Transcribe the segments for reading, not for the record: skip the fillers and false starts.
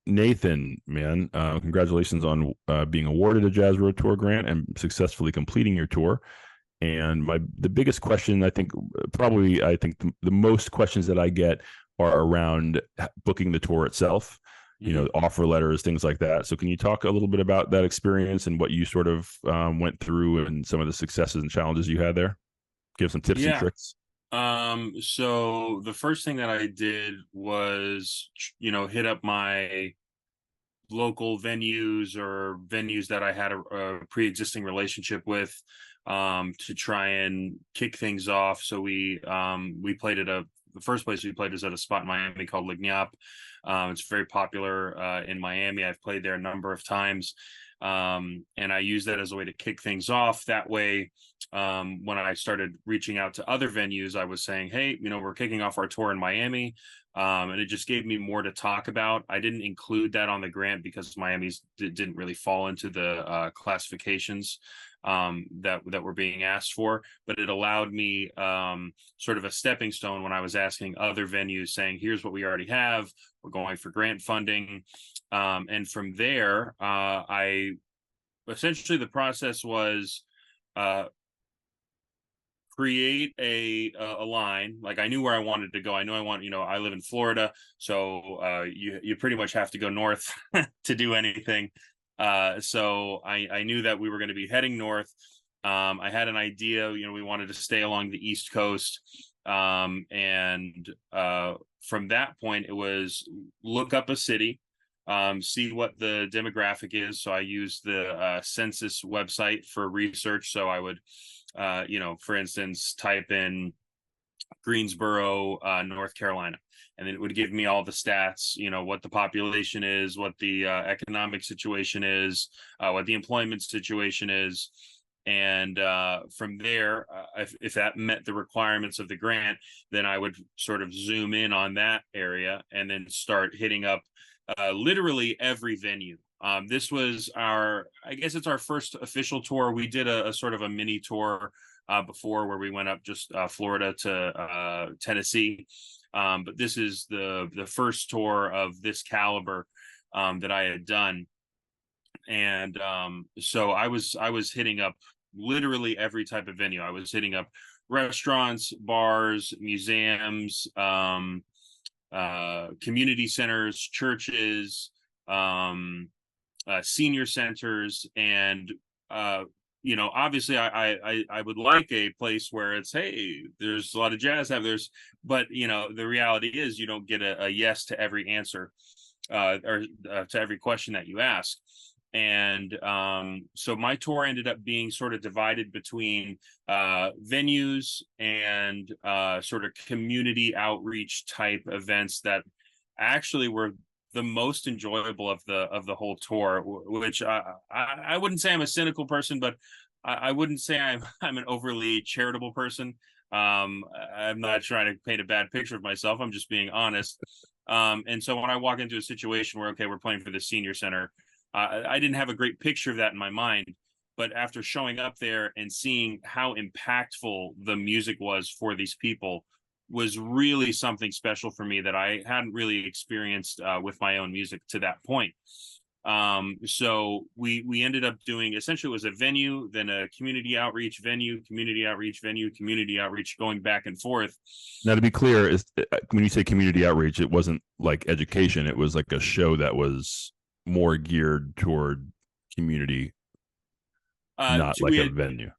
Nathan, man, congratulations on being awarded a Jazz Road Tour grant and successfully completing your tour. And the biggest question, I think, the most questions that I get are around booking the tour itself. Hmm. Offer letters, things like that. So, can you talk a little bit about that experience and what you sort of went through and some of the successes and challenges you had there? Give some tips and Yeah. tricks. So the first thing that I did was, hit up my local venues or venues that I had a pre-existing relationship with, to try and kick things off. So we played at the first place we played is at a spot in Miami called Lignac. It's very popular in Miami. I've played there a number of times. And I use that as a way to kick things off. That way, when I started reaching out to other venues, I was saying, hey, we're kicking off our tour in Miami. And it just gave me more to talk about. I didn't include that on the grant because Miami's didn't really fall into the classifications that were being asked for, but it allowed me sort of a stepping stone when I was asking other venues, saying, here's what we already have. We're going for grant funding. And from there, I essentially the process was uh, create a line. Like, I knew where I wanted to go. I know I live in Florida, so you pretty much have to go north to do anything. So I knew that we were going to be heading north. I had an idea. We wanted to stay along the East Coast. And from that point, it was look up a city, see what the demographic is. So I used the census website for research. So I would, for instance, type in Greensboro, North Carolina, and then it would give me all the stats, what the population is, what the economic situation is, what the employment situation is. And from there, if that met the requirements of the grant, then I would sort of zoom in on that area and then start hitting up literally every venue. This was I guess it's our first official tour. We did a sort of a mini tour before, where we went up just Florida to Tennessee. But this is the first tour of this caliber that I had done. And so I was hitting up literally every type of venue. I was hitting up restaurants, bars, museums, community centers, churches, senior centers, and obviously I would like a place where it's, hey, there's a lot of jazz have there's, but the reality is you don't get a yes to every answer, or to every question that you ask. And so my tour ended up being sort of divided between venues and sort of community outreach type events that actually were the most enjoyable of the whole tour. Which I wouldn't say I'm a cynical person, but I wouldn't say I'm an overly charitable person. I'm not trying to paint a bad picture of myself. I'm just being honest. And so when I walk into a situation where, okay, we're playing for the senior center, I didn't have a great picture of that in my mind. But after showing up there and seeing how impactful the music was for these people, was really something special for me that I hadn't really experienced with my own music to that point. So we ended up doing, essentially, it was a venue, then a community outreach venue, community outreach venue, community outreach, going back and forth. Now, to be clear, when you say community outreach, it wasn't like education. It was like a show that was more geared toward community, not like We a had venue.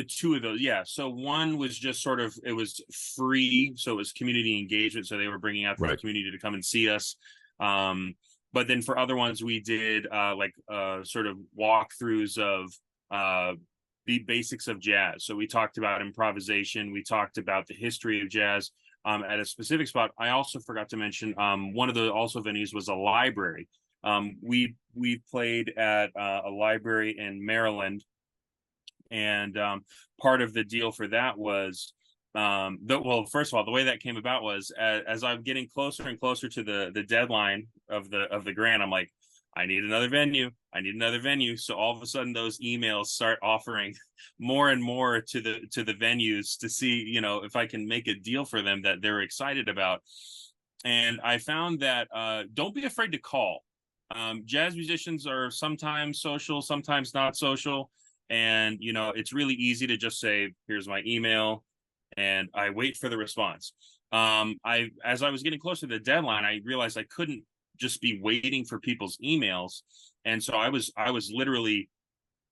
two of those. Yeah. So one was just sort of, it was free. So it was community engagement. So they were bringing out the Right. community to come and see us. But then for other ones, we did sort of walkthroughs of the basics of jazz. So we talked about improvisation. We talked about the history of jazz at a specific spot. I also forgot to mention one of the also venues was a library. We played at a library in Maryland, and part of the deal for that was, well, first of all, the way that came about was, as I'm getting closer and closer to the deadline of the grant, I'm like, I need another venue. I need another venue. So all of a sudden, those emails start offering more and more to the venues to see, if I can make a deal for them that they're excited about. And I found that don't be afraid to call. Jazz musicians are sometimes social, sometimes not social. And, it's really easy to just say, here's my email, and I wait for the response. As I was getting closer to the deadline, I realized I couldn't just be waiting for people's emails. And so I was literally,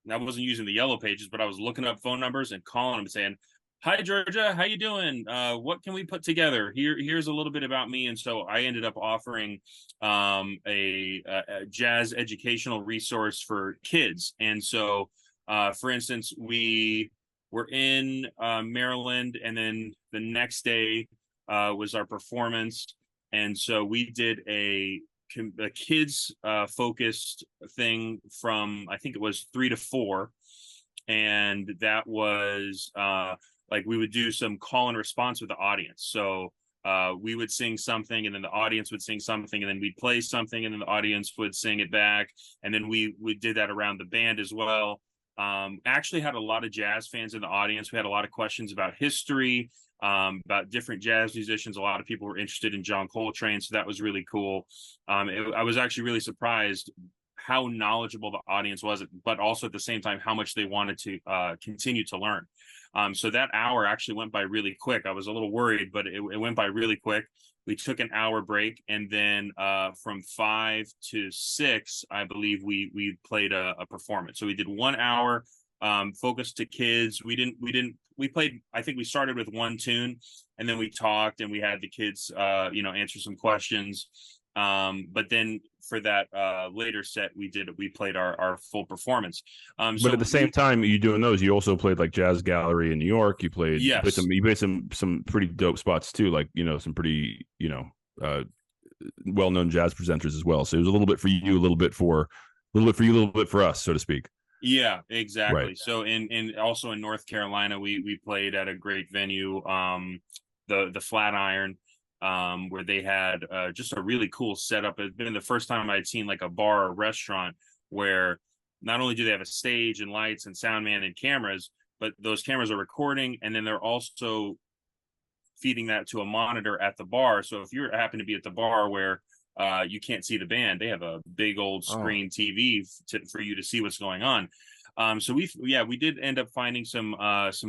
I wasn't using the yellow pages, but I was looking up phone numbers and calling them and saying, "Hi Georgia, how you doing? What can we put together? Here's a little bit about me." And so I ended up offering a jazz educational resource for kids. And so, for instance, we were in Maryland, and then the next day was our performance. And so we did a kids focused thing from, I think it was 3 to 4, and that was like we would do some call and response with the audience. So we would sing something, and then the audience would sing something, and then we'd play something, and then the audience would sing it back, and then we did that around the band as well. Actually had a lot of jazz fans in the audience. We had a lot of questions about history, about different jazz musicians. A lot of people were interested in John Coltrane, so that was really cool. I was actually really surprised how knowledgeable the audience was, but also at the same time how much they wanted to continue to learn. So that hour actually went by really quick. I was a little worried, but it went by really quick. We took an hour break, and then from 5 to 6, I believe we played a performance. So we did 1 hour focused to kids. We played, I think we started with one tune, and then we talked, and we had the kids answer some questions. But then for that later set, we played our full performance. But at the same time, you doing those, you also played like Jazz Gallery in New York. Yes. You played some pretty dope spots too, like some pretty well known jazz presenters as well. So it was a little bit for you, a little bit for you, a little bit for us, so to speak. Yeah, exactly. Right. So in also in North Carolina, we played at a great venue, the Flatiron, where they had just a really cool setup. It's been the first time I'd seen like a bar or restaurant where not only do they have a stage and lights and sound man and cameras, but those cameras are recording, and then they're also feeding that to a monitor at the bar. So if you happen to be at the bar where you can't see the band, they have a big old screen TV for you to see what's going on. So we did end up finding some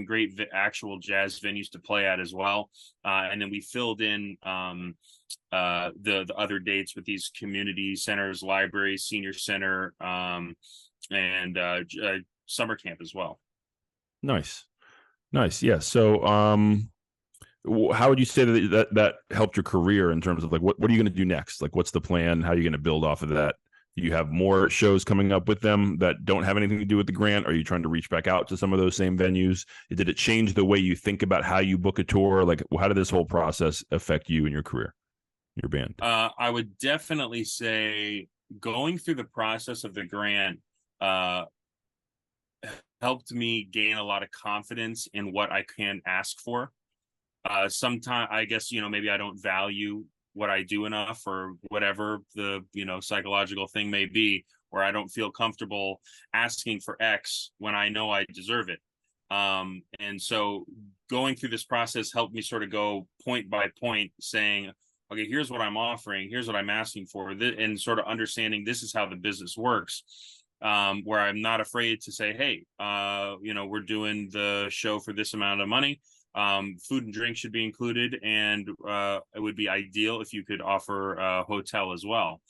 great actual jazz venues to play at as well, and then we filled in the other dates with these community centers, libraries, senior center, and summer camp as well. Nice. Yeah. So how would you say that helped your career in terms of like what are you going to do next? Like what's the plan? How are you going to build off of that? Do you have more shows coming up with them that don't have anything to do with the grant? Are you trying to reach back out to some of those same venues? Did it change the way you think about how you book a tour? Like how did this whole process affect you and your career, your band? I would definitely say going through the process of the grant helped me gain a lot of confidence in what I can ask for. Sometimes I guess, maybe I don't value what I do enough, or whatever the, psychological thing may be, where I don't feel comfortable asking for X when I know I deserve it. And so going through this process helped me sort of go point by point saying, okay, here's what I'm offering, here's what I'm asking for, and sort of understanding this is how the business works. Where I'm not afraid to say, hey, we're doing the show for this amount of money. Food and drink should be included, and it would be ideal if you could offer a hotel as well.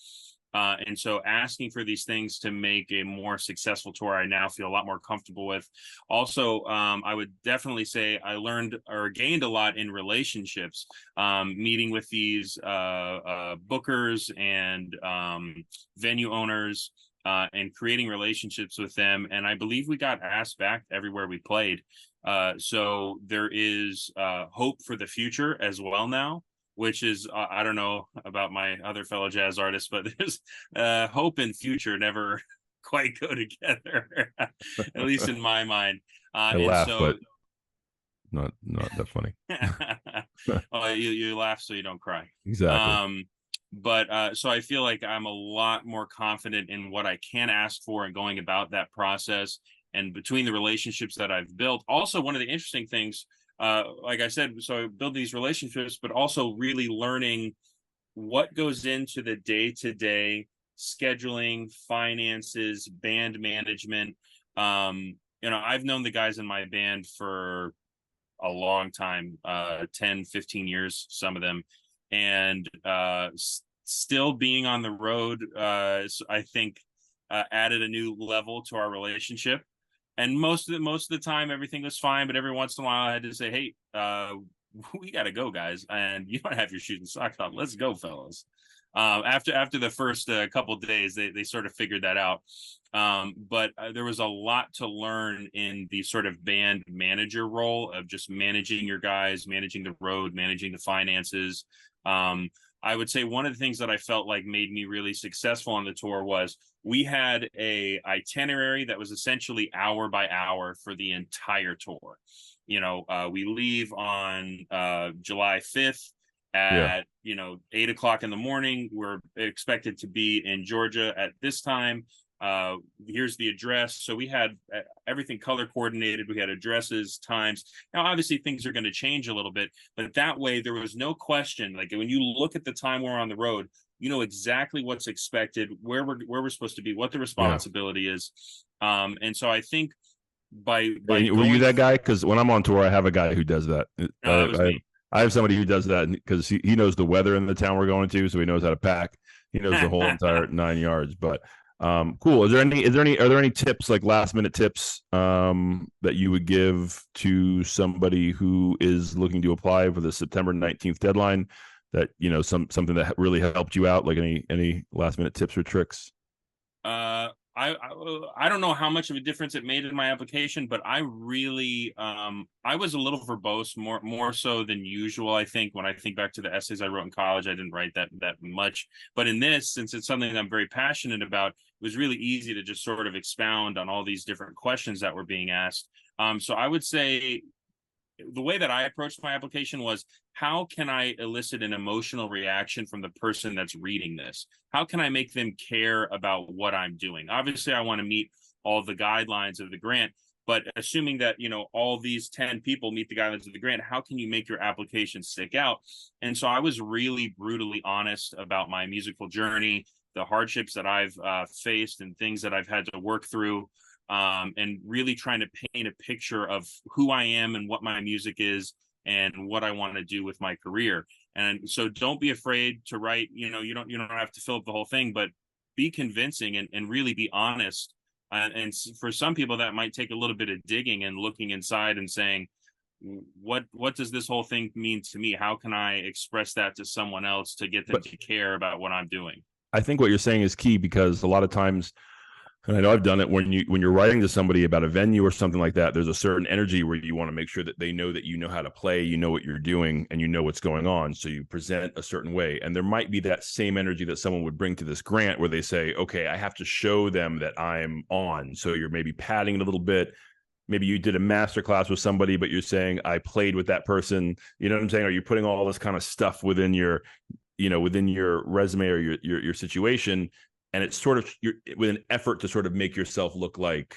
And so asking for these things to make a more successful tour, I now feel a lot more comfortable with. Also, I would definitely say I learned or gained a lot in relationships, meeting with these bookers and venue owners, and creating relationships with them. And I believe we got asked back everywhere we played. So there is hope for the future as well now, which is, I don't know about my other fellow jazz artists, but there's hope and future never quite go together, at least in my mind. I laugh, but not that funny. Oh, you laugh so you don't cry. Exactly. But so I feel like I'm a lot more confident in what I can ask for and going about that process. And between the relationships that I've built, also one of the interesting things, like I said, so I build these relationships, but also really learning what goes into the day-to-day scheduling, finances, band management. I've known the guys in my band for a long time, 10, 15 years, some of them. And still being on the road, I think added a new level to our relationship. And most of the time, everything was fine. But every once in a while, I had to say, "Hey, we got to go, guys, and you don't have your shoes and socks on. Let's go, fellas." After the first couple of days, they sort of figured that out. But there was a lot to learn in the sort of band manager role of just managing your guys, managing the road, managing the finances. I would say one of the things that I felt like made me really successful on the tour was we had a itinerary that was essentially hour by hour for the entire tour. We leave on July 5th Yeah. at 8 o'clock in the morning. We're expected to be in Georgia at this time. Here's the address. So we had everything color coordinated. We had addresses, times. Now obviously things are going to change a little bit, but that way there was no question. Like when you look at the time we're on the road, you know exactly what's expected, where we're supposed to be, what the Yeah. responsibility is. And so I think by Were you going, that guy? Because when I'm on tour, I have a guy who does that. no, that was me. I have somebody who does that because he knows the weather in the town we're going to, so he knows how to pack. He knows the whole entire 9 yards. But cool. Are there any tips, like last minute tips, that you would give to somebody who is looking to apply for the September 19th deadline? That something that really helped you out, like any last minute tips or tricks? I don't know how much of a difference it made in my application, but I really I was a little verbose, more so than usual. I think when I think back to the essays I wrote in college, I didn't write that much. But in this, since it's something that I'm very passionate about, it was really easy to just sort of expound on all these different questions that were being asked. So I would say the way that I approached my application was, how can I elicit an emotional reaction from the person that's reading this? How can I make them care about what I'm doing? Obviously, I want to meet all the guidelines of the grant, but assuming that, all these 10 people meet the guidelines of the grant, how can you make your application stick out? And so I was really brutally honest about my musical journey, the hardships that I've faced and things that I've had to work through. And really trying to paint a picture of who I am and what my music is and what I want to do with my career. And so don't be afraid to write, you don't have to fill up the whole thing, but be convincing and really be honest. And for some people that might take a little bit of digging and looking inside and saying, what does this whole thing mean to me? How can I express that to someone else to get them But to care about what I'm doing? I think what you're saying is key, because a lot of times, and I know I've done it, when you're writing to somebody about a venue or something like that, there's a certain energy where you want to make sure that they know that you know how to play, you know what you're doing, and you know what's going on. So you present a certain way. And there might be that same energy that someone would bring to this grant where they say, okay, I have to show them that I'm on. So you're maybe padding it a little bit. Maybe you did a master class with somebody, but you're saying I played with that person. You know what I'm saying? Are you putting all this kind of stuff within your resume or your situation? And it's sort of with an effort to sort of make yourself look like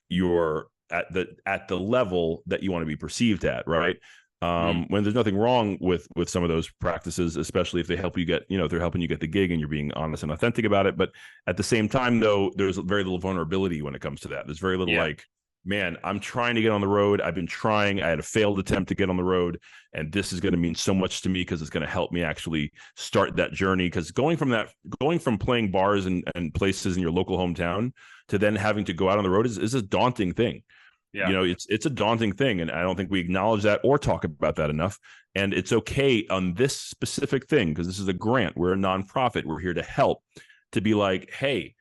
you're at the level that you want to be perceived at, right? When there's nothing wrong with some of those practices, especially if they help you get, if they're helping you get the gig and you're being honest and authentic about it. But at the same time, though, there's very little vulnerability when it comes to that. There's very little like, man, I'm trying to get on the road. I've been trying. I had a failed attempt to get on the road, and this is going to mean so much to me because it's going to help me actually start that journey. Because going from playing bars and places in your local hometown to then having to go out on the road is a daunting thing. Yeah. It's a daunting thing, and I don't think we acknowledge that or talk about that enough. And it's okay on this specific thing, because this is a grant. We're a nonprofit. We're here to help, to be like, hey,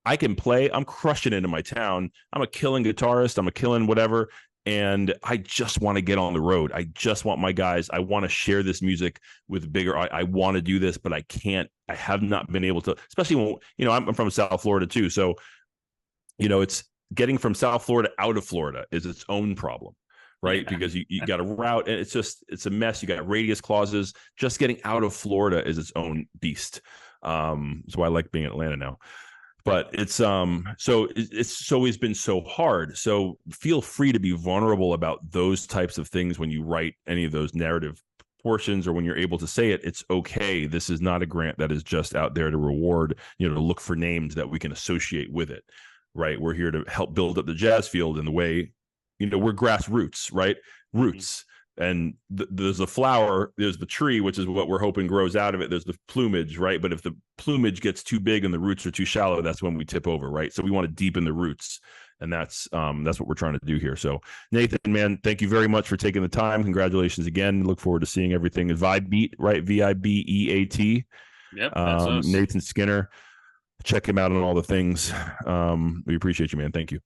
I can play. I'm crushing it in my town. I'm a killing guitarist. I'm a killing whatever. And I just want to get on the road. I just want my guys. I want to share this music with bigger. I want to do this, but I can't. I have not been able to, especially when, I'm from South Florida too. So, it's getting from South Florida out of Florida is its own problem, right? Yeah. Because you got a route and it's a mess. You got radius clauses. Just getting out of Florida is its own beast. That's why I like being in Atlanta now. But it's always been so hard. So feel free to be vulnerable about those types of things when you write any of those narrative portions, or when you're able to say it, it's okay. This is not a grant that is just out there to reward, to look for names that we can associate with it, right? We're here to help build up the jazz field in the way, we're grassroots, right? Roots. And there's the flower, there's the tree, which is what we're hoping grows out of it. There's the plumage, right? But if the plumage gets too big and the roots are too shallow, that's when we tip over, right? So we want to deepen the roots, and that's what we're trying to do here. So Nathan, man, thank you very much for taking the time. Congratulations again. Look forward to seeing everything in Vibeat, right? Vibeat. Yep, that's us. Nathan Skinner. Check him out on all the things. We appreciate you, man. Thank you.